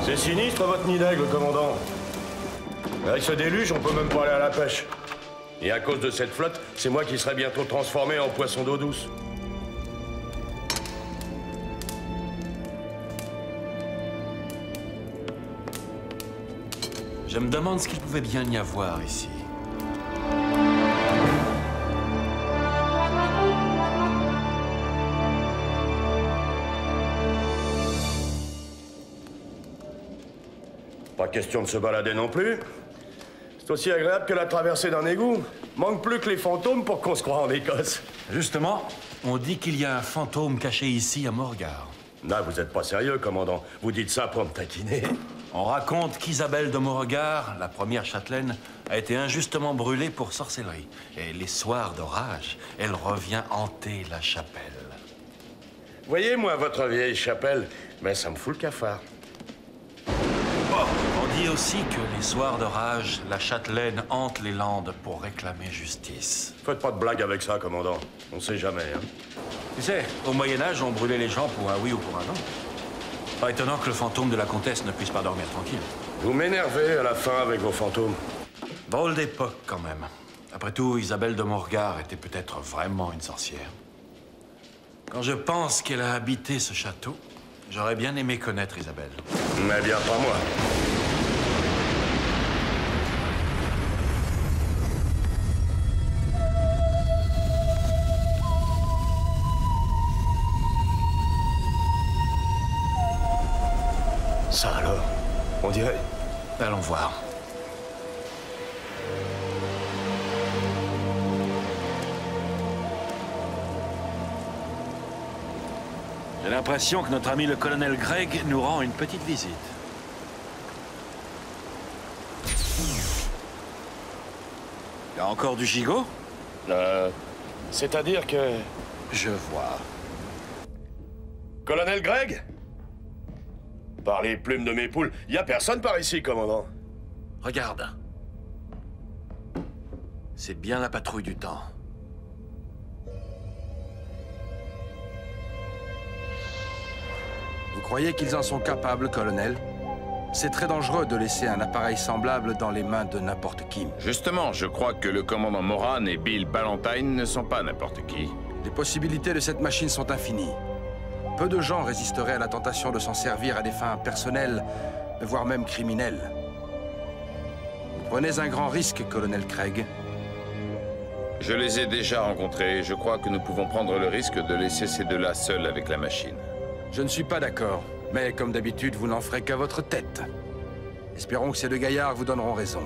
C'est sinistre, votre nid d'aigle, commandant. Avec ce déluge, on peut même pas aller à la pêche. Et à cause de cette flotte, c'est moi qui serai bientôt transformé en poisson d'eau douce. Je me demande ce qu'il pouvait bien y avoir ici. Pas question de se balader non plus. C'est aussi agréable que la traversée d'un égout. Manque plus que les fantômes pour qu'on se croie en Écosse. Justement, on dit qu'il y a un fantôme caché ici à Morgar. Non, vous êtes pas sérieux, commandant. Vous dites ça pour me taquiner. On raconte qu'Isabelle de Morgar, la première châtelaine, a été injustement brûlée pour sorcellerie. Et les soirs d'orage, elle revient hanter la chapelle. Voyez, moi, votre vieille chapelle, mais ça me fout le cafard. On dit aussi que les soirs d'orage, la châtelaine hante les landes pour réclamer justice. Faites pas de blague avec ça, commandant. On sait jamais, hein. Tu sais, au Moyen-Âge, on brûlait les gens pour un oui ou pour un non. Pas étonnant que le fantôme de la comtesse ne puisse pas dormir tranquille. Vous m'énervez à la fin avec vos fantômes. Drôle d'époque, quand même. Après tout, Isabelle de Morgar était peut-être vraiment une sorcière. Quand je pense qu'elle a habité ce château, j'aurais bien aimé connaître Isabelle. Mais bien pas moi. Ça alors, on dirait... Allons voir. J'ai l'impression que notre ami le colonel Gregg nous rend une petite visite. Il y a encore du gigot? C'est-à-dire que... Je vois. Colonel Gregg? Par les plumes de mes poules, y a personne par ici, commandant. Regarde. C'est bien la patrouille du temps. Vous croyez qu'ils en sont capables, colonel? C'est très dangereux de laisser un appareil semblable dans les mains de n'importe qui. Justement, je crois que le commandant Moran et Bill Ballantine ne sont pas n'importe qui. Les possibilités de cette machine sont infinies. Peu de gens résisteraient à la tentation de s'en servir à des fins personnelles, voire même criminelles. Vous prenez un grand risque, colonel Craig. Je les ai déjà rencontrés et je crois que nous pouvons prendre le risque de laisser ces deux-là seuls avec la machine. Je ne suis pas d'accord, mais comme d'habitude, vous n'en ferez qu'à votre tête. Espérons que ces deux gaillards vous donneront raison.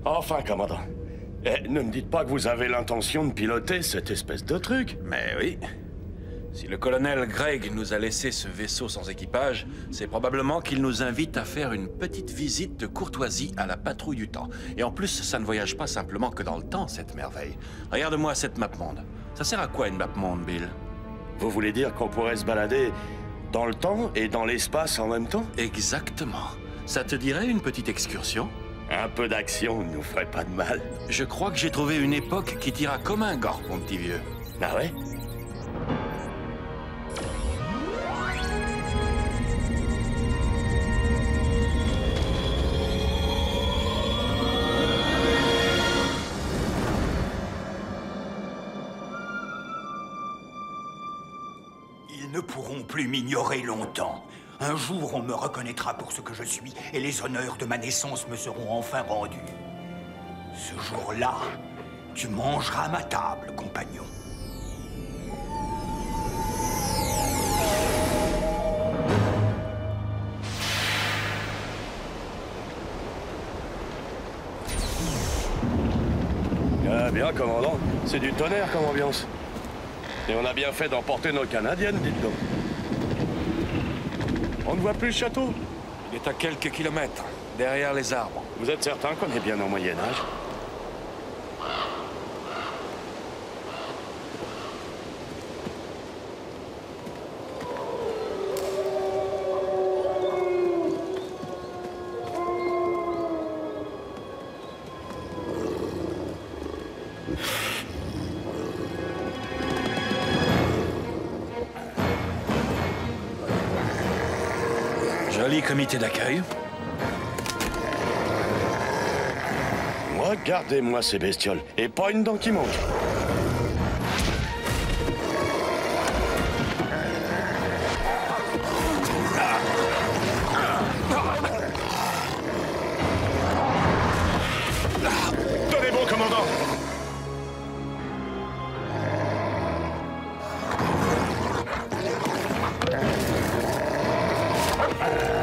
Enfin, commandant. Ne me dites pas que vous avez l'intention de piloter cette espèce de truc. Mais oui. Si le colonel Gregg nous a laissé ce vaisseau sans équipage, c'est probablement qu'il nous invite à faire une petite visite de courtoisie à la patrouille du temps. Et en plus, ça ne voyage pas simplement que dans le temps, cette merveille. Regarde-moi cette map-monde. Ça sert à quoi une map-monde, Bill? Vous voulez dire qu'on pourrait se balader dans le temps et dans l'espace en même temps? Exactement. Ça te dirait une petite excursion? Un peu d'action ne nous ferait pas de mal. Je crois que j'ai trouvé une époque qui t'ira comme un gant, mon petit vieux. Ah ouais? Ils ne pourront plus m'ignorer longtemps. Un jour, on me reconnaîtra pour ce que je suis, et les honneurs de ma naissance me seront enfin rendus. Ce jour-là, tu mangeras à ma table, compagnon. Ah bien, commandant. C'est du tonnerre comme ambiance. Et on a bien fait d'emporter nos Canadiennes, dites donc. On ne voit plus le château. Il est à quelques kilomètres, derrière les arbres. Vous êtes certain qu'on est bien au Moyen-Âge? Joli comité d'accueil. Regardez-moi ces bestioles. Et pas une dent qui manque. Tenez bon, commandant.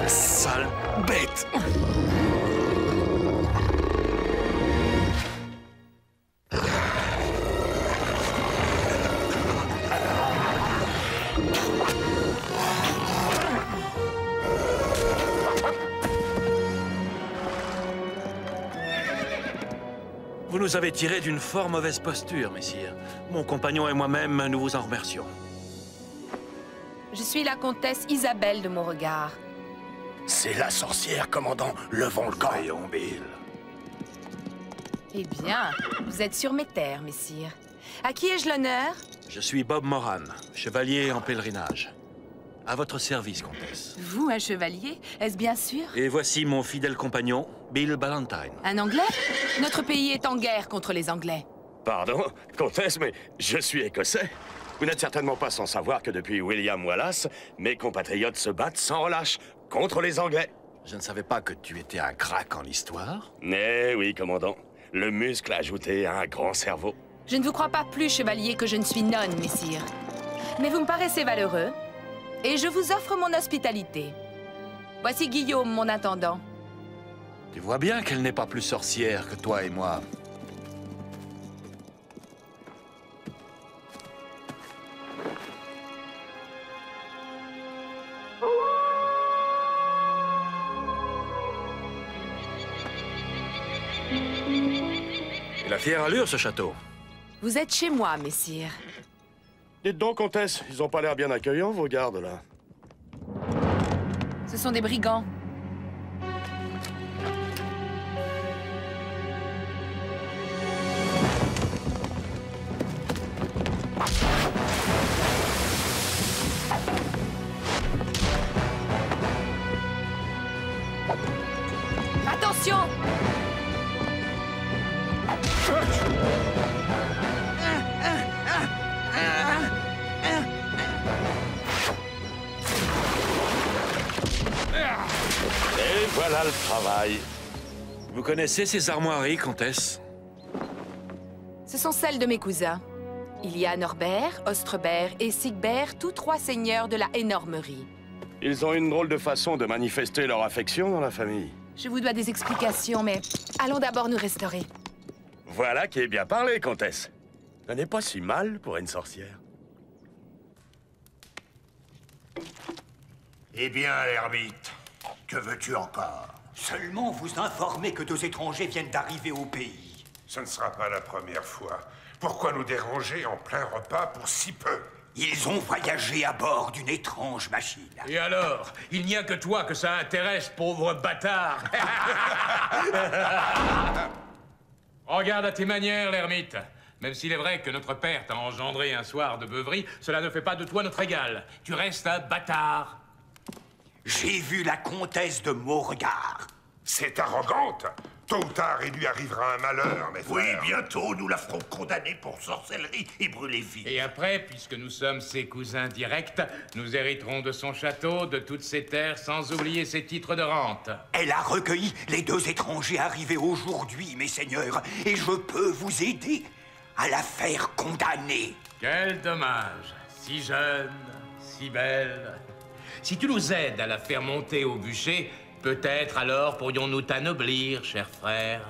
Sale bête! Vous nous avez tiré d'une fort mauvaise posture, messire. Mon compagnon et moi-même, nous vous en remercions. Je suis la comtesse Isabelle de Beauregard. C'est la sorcière, commandant. Levons le camp. Voyons, Bill. Eh bien, vous êtes sur mes terres, messire. À qui ai-je l'honneur? Je suis Bob Moran, chevalier en pèlerinage. À votre service, comtesse. Vous, un chevalier? Est-ce bien sûr? Et voici mon fidèle compagnon, Bill Ballantine. Un Anglais? Notre pays est en guerre contre les Anglais. Pardon, comtesse, mais je suis écossais. Vous n'êtes certainement pas sans savoir que depuis William Wallace, mes compatriotes se battent sans relâche contre les Anglais. Je ne savais pas que tu étais un crack en histoire. Eh oui, commandant. Le muscle ajouté à un grand cerveau. Je ne vous crois pas plus, chevalier, que je ne suis nonne, messire. Mais vous me paraissez valeureux, et je vous offre mon hospitalité. Voici Guillaume, mon intendant. Tu vois bien qu'elle n'est pas plus sorcière que toi et moi. Il a fière allure, ce château. Vous êtes chez moi, messire. Dites donc, comtesse, ils ont pas l'air bien accueillants, vos gardes, là. Ce sont des brigands. Attention! Et voilà le travail. Vous connaissez ces armoiries, comtesse? Ce sont celles de mes cousins. Il y a Norbert, Ostrebert et Sigbert, tous trois seigneurs de la Énormerie. Ils ont une drôle de façon de manifester leur affection dans la famille. Je vous dois des explications, mais allons d'abord nous restaurer. Voilà qui est bien parlé, comtesse. Ça n'est pas si mal pour une sorcière. Eh bien, l'ermite, que veux-tu encore? Seulement vous informer que 2 étrangers viennent d'arriver au pays. Ce ne sera pas la première fois. Pourquoi nous déranger en plein repas pour si peu? Ils ont voyagé à bord d'une étrange machine. Et alors? Il n'y a que toi que ça intéresse, pauvre bâtard. Regarde à tes manières, l'ermite. Même s'il est vrai que notre père t'a engendré un soir de beuverie, cela ne fait pas de toi notre égal. Tu restes un bâtard. J'ai vu la comtesse de Beauregard. C'est arrogante. Tôt ou tard, il lui arrivera un malheur, mes frères. Oui, bientôt, nous la ferons condamner pour sorcellerie et brûler vive. Et après, puisque nous sommes ses cousins directs, nous hériterons de son château, de toutes ses terres, sans oublier ses titres de rente. Elle a recueilli les 2 étrangers arrivés aujourd'hui, mes seigneurs, et je peux vous aider à la faire condamner. Quel dommage. Si jeune, si belle. Si tu nous aides à la faire monter au bûcher, peut-être alors pourrions-nous t'anoblir, cher frère.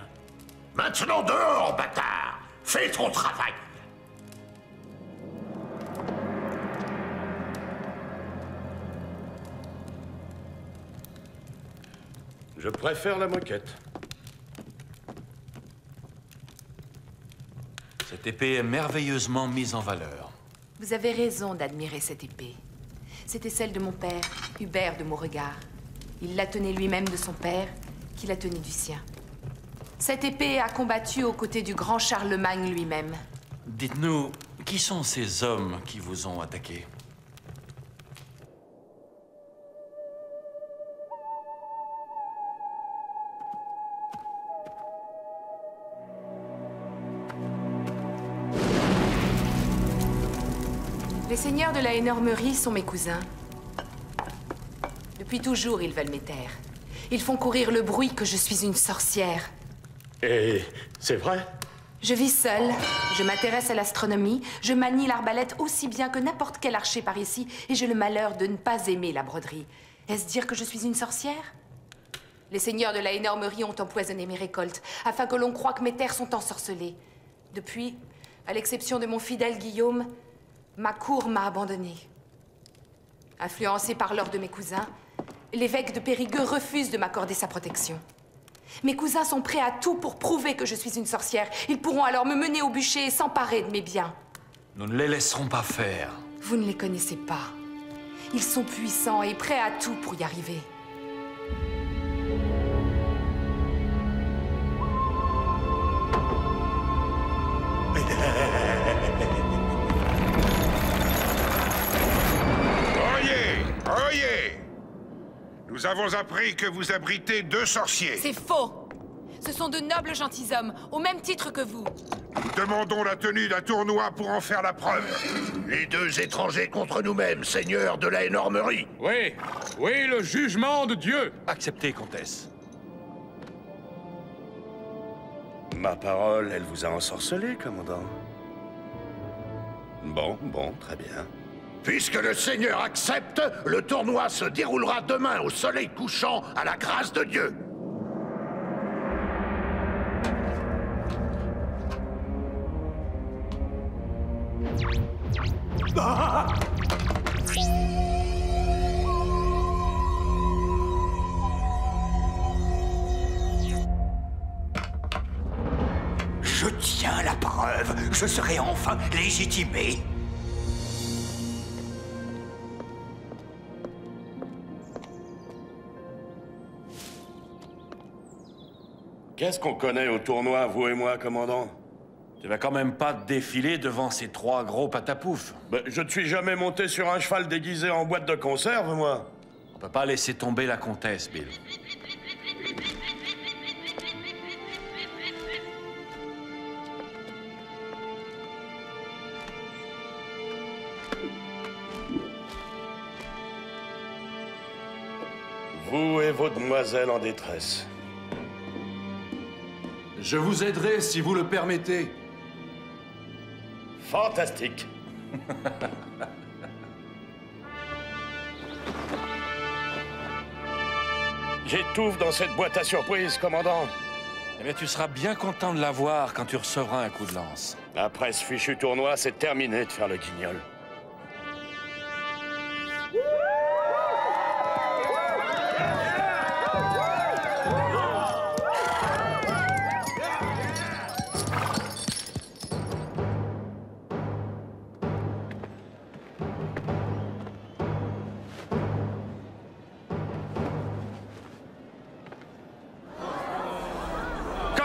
Maintenant dehors, bâtard! Fais ton travail! Je préfère la moquette. Cette épée est merveilleusement mise en valeur. Vous avez raison d'admirer cette épée. C'était celle de mon père, Hubert de Beauregard. Il la tenait lui-même de son père, qui la tenait du sien. Cette épée a combattu aux côtés du grand Charlemagne lui-même. Dites-nous, qui sont ces hommes qui vous ont attaqué? Les seigneurs de la Énormerie sont mes cousins. Depuis toujours, ils veulent m'étaire. Ils font courir le bruit que je suis une sorcière. Et c'est vrai? Je vis seule, je m'intéresse à l'astronomie, je manie l'arbalète aussi bien que n'importe quel archer par ici, et j'ai le malheur de ne pas aimer la broderie. Est-ce dire que je suis une sorcière? Les seigneurs de la Énormerie ont empoisonné mes récoltes, afin que l'on croie que mes terres sont ensorcelées. Depuis, à l'exception de mon fidèle Guillaume, ma cour m'a abandonnée. Influencé par l'ordre de mes cousins, l'évêque de Périgueux refuse de m'accorder sa protection. Mes cousins sont prêts à tout pour prouver que je suis une sorcière. Ils pourront alors me mener au bûcher et s'emparer de mes biens. Nous ne les laisserons pas faire. Vous ne les connaissez pas. Ils sont puissants et prêts à tout pour y arriver. Oyez! Nous avons appris que vous abritez 2 sorciers. C'est faux! Ce sont de nobles gentilshommes, au même titre que vous. Nous demandons la tenue d'un tournoi pour en faire la preuve. Les 2 étrangers contre nous-mêmes, seigneurs de la Énormerie. Oui, oui, le jugement de Dieu. Acceptez, comtesse. Ma parole, elle vous a ensorcelé, commandant. Bon, très bien. Puisque le seigneur accepte, le tournoi se déroulera demain au soleil couchant à la grâce de Dieu. Je tiens la preuve. Je serai enfin légitimé. Qu'est-ce qu'on connaît au tournoi, vous et moi, commandant? Tu vas quand même pas te défiler devant ces 3 gros patapoufs. Ben, je ne suis jamais monté sur un cheval déguisé en boîte de conserve, moi. On peut pas laisser tomber la comtesse, Bill. Vous et vos demoiselles en détresse. Je vous aiderai si vous le permettez. Fantastique. J'étouffe dans cette boîte à surprise, commandant. Eh bien, tu seras bien content de la voir quand tu recevras un coup de lance. Après ce fichu tournoi, c'est terminé de faire le guignol.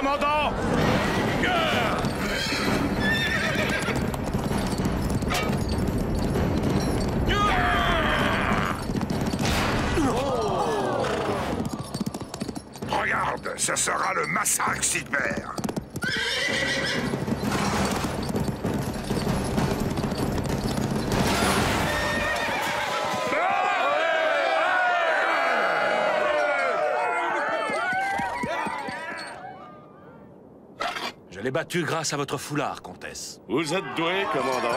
commandant! Regarde, ça sera le massacre, Siegbert. Je l'ai battu grâce à votre foulard, comtesse. Vous êtes doué, commandant.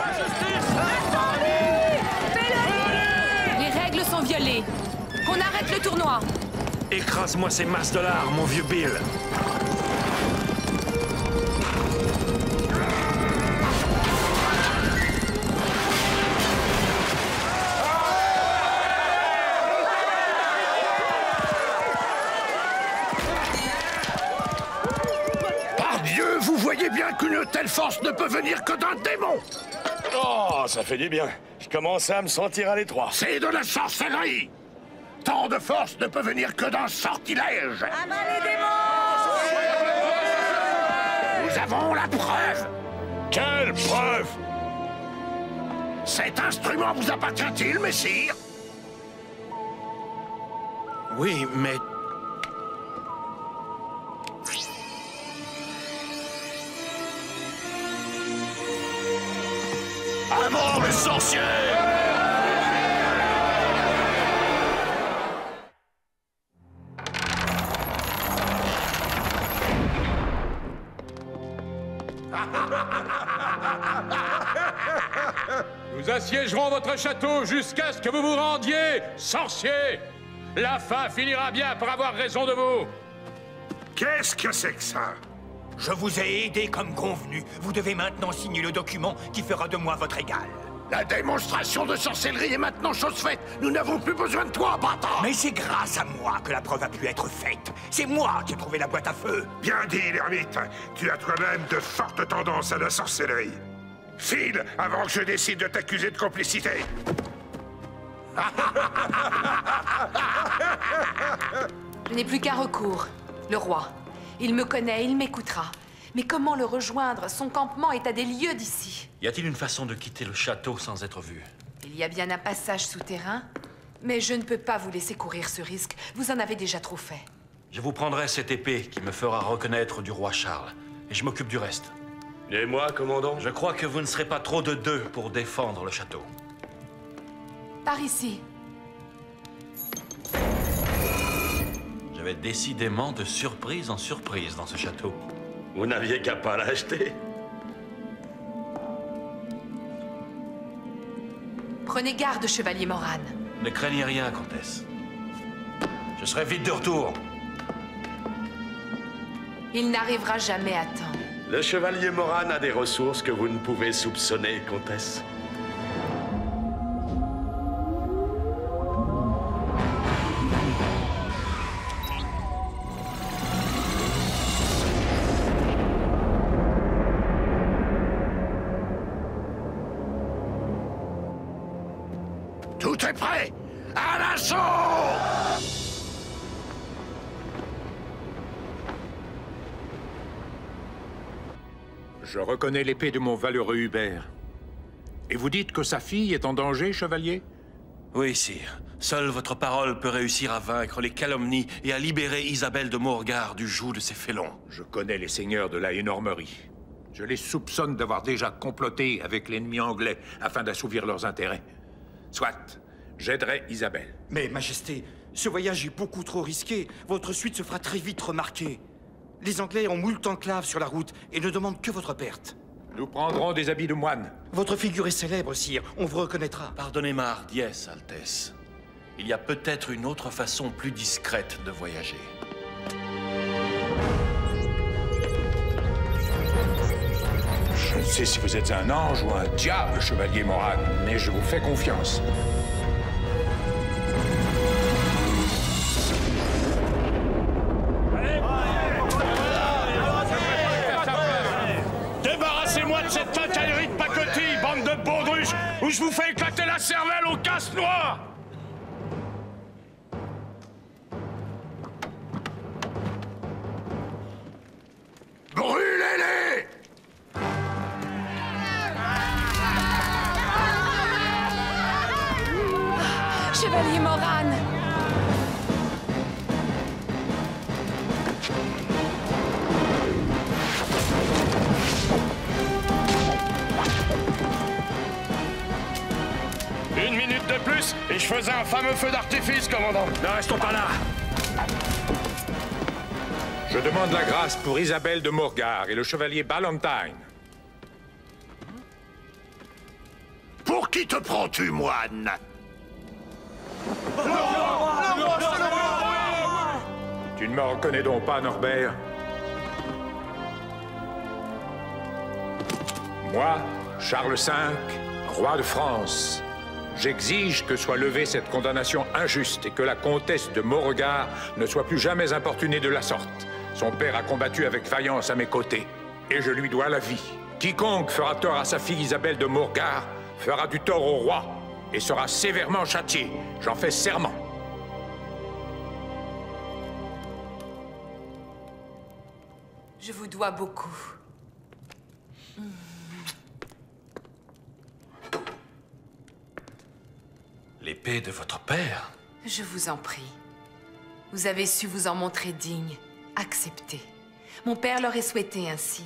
Les règles sont violées. Qu'on arrête le tournoi. Écrase-moi ces masses de lard, mon vieux Bill. Pardieu, vous voyez bien qu'une telle force ne peut venir que d'un démon. Oh, ça fait du bien. Je commence à me sentir à l'étroit. C'est de la sorcellerie. Tant de force ne peut venir que d'un sortilège. Les démons! Nous avons la preuve. Quelle preuve! Cet instrument vous appartient-il, messire? Oui, mais... À mort, les sorciers! Nous assiégerons votre château jusqu'à ce que vous vous rendiez, sorciers! La fin finira bien par avoir raison de vous! Qu'est-ce que c'est que ça? Je vous ai aidé comme convenu. Vous devez maintenant signer le document qui fera de moi votre égal. La démonstration de sorcellerie est maintenant chose faite. Nous n'avons plus besoin de toi, bâtard. Mais c'est grâce à moi que la preuve a pu être faite. C'est moi qui ai trouvé la boîte à feu. Bien dit, l'ermite. Tu as toi-même de fortes tendances à la sorcellerie. File, avant que je décide de t'accuser de complicité. Je n'ai plus qu'un recours. Le roi. Il me connaît, il m'écoutera. Mais comment le rejoindre? Son campement est à des lieues d'ici. Y a-t-il une façon de quitter le château sans être vu? Il y a bien un passage souterrain. Mais je ne peux pas vous laisser courir ce risque. Vous en avez déjà trop fait. Je vous prendrai cette épée qui me fera reconnaître du roi Charles. Et je m'occupe du reste. Et moi, commandant? Je crois que vous ne serez pas trop de deux pour défendre le château. Par ici. J'avais décidément de surprise en surprise dans ce château. Vous n'aviez qu'à pas l'acheter. Prenez garde, chevalier Moran. Ne craignez rien, comtesse. Je serai vite de retour. Il n'arrivera jamais à temps. Le chevalier Moran a des ressources que vous ne pouvez soupçonner, comtesse. Tout est prêt. À l'assaut! Je reconnais l'épée de mon valeureux Hubert. Et vous dites que sa fille est en danger, chevalier? Oui, sire. Seule votre parole peut réussir à vaincre les calomnies et à libérer Isabelle de Morgar du joug de ses félons. Je connais les seigneurs de la Énormerie. Je les soupçonne d'avoir déjà comploté avec l'ennemi anglais afin d'assouvir leurs intérêts. Soit, j'aiderai Isabelle. Mais, Majesté, ce voyage est beaucoup trop risqué. Votre suite se fera très vite remarquer. Les Anglais ont moult enclaves sur la route et ne demandent que votre perte. Nous prendrons des habits de moine. Votre figure est célèbre, sire. On vous reconnaîtra. Pardonnez ma hardiesse, Altesse. Il y a peut-être une autre façon plus discrète de voyager. Je ne sais si vous êtes un ange ou un diable, chevalier Moran, mais je vous fais confiance. Débarrassez-moi de cette quincaillerie de pacotille, bande de baudruches, ou je vous fais éclater la cervelle au casse-noix! Chevalier Moran! Une minute de plus, et je faisais un fameux feu d'artifice, commandant. Ne restons pas là. Je demande la grâce pour Isabelle de Morgar et le chevalier Ballantyne. Pour qui te prends-tu, moine? Tu ne me reconnais donc pas, Norbert? Moi, Charles V, roi de France, j'exige que soit levée cette condamnation injuste et que la comtesse de Beauregard ne soit plus jamais importunée de la sorte. Son père a combattu avec vaillance à mes côtés, et je lui dois la vie. Quiconque fera tort à sa fille Isabelle de Morgar fera du tort au roi et sera sévèrement châtié. J'en fais serment. Je vous dois beaucoup. L'épée de votre père? Je vous en prie. Vous avez su vous en montrer digne. Acceptez. Mon père l'aurait souhaité ainsi.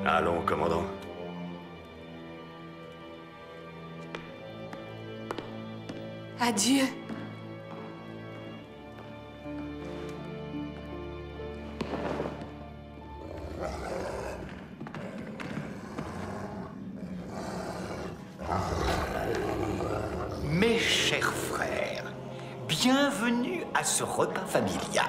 Allons, commandant. Adieu. Mes chers frères, bienvenue à ce repas familial.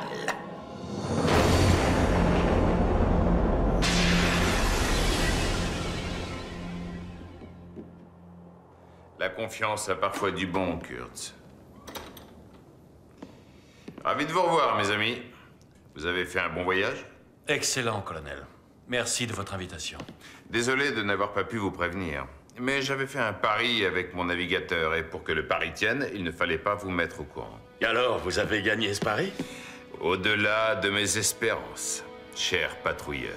La confiance a parfois du bon, Kurtz. Ravi de vous revoir, mes amis. Vous avez fait un bon voyage? Excellent, colonel. Merci de votre invitation. Désolé de n'avoir pas pu vous prévenir. Mais j'avais fait un pari avec mon navigateur et pour que le pari tienne, il ne fallait pas vous mettre au courant. Et alors, vous avez gagné ce pari? Au-delà de mes espérances, cher patrouilleur.